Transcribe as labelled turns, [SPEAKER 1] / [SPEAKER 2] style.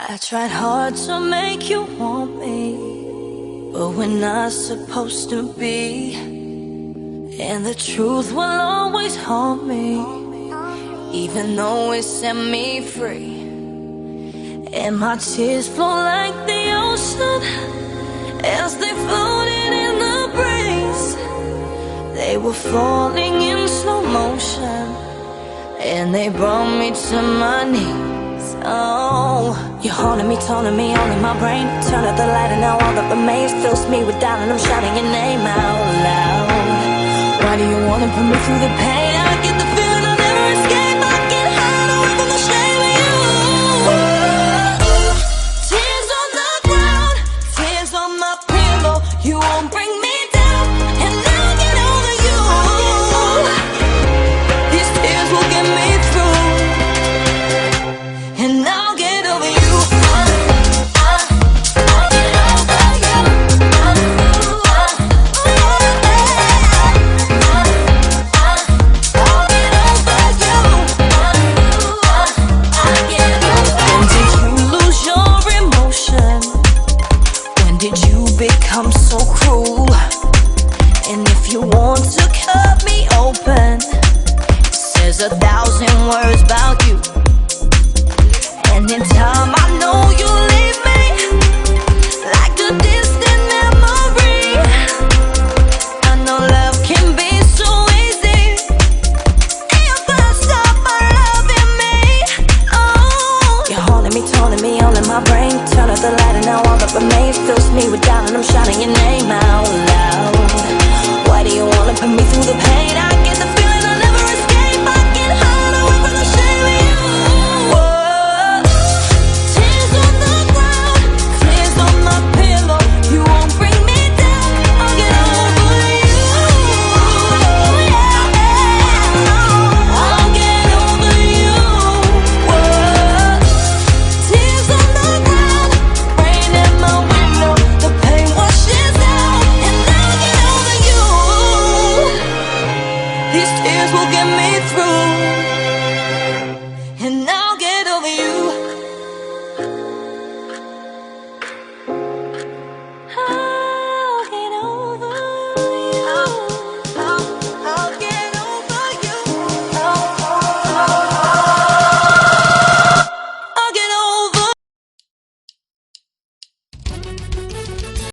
[SPEAKER 1] I tried hard to make you want me, but we're not supposed to be. And the truth will always haunt me, even though it set me free. And my tears flow like the ocean as they floated in the breeze. They were falling in slow motion, and they brought me to my knees. Oh, you're haunting me, taunting me, all in my brain. Turn out the light and now all that remains fills me with doubt, and I'm shouting your name out loud. Why do you wanna put me through the pain? I get the feeling I'll never escape. I can hide away from the shame of you. Tears on the ground, tears on my pillow. You won't bring me down, and I'll get over you. These tears will get me through, and I'll get over you. Become so cruel, and if you want to cut me open, it says 1,000 words about you. And in time I know you'll leave me like a distant memory. I know love can be so easy if I stop loving me. Oh, you're haunting me, taunting me, all in my brain. Turn out the light and now all that remains fills me with doubt, and I'm shouting your name.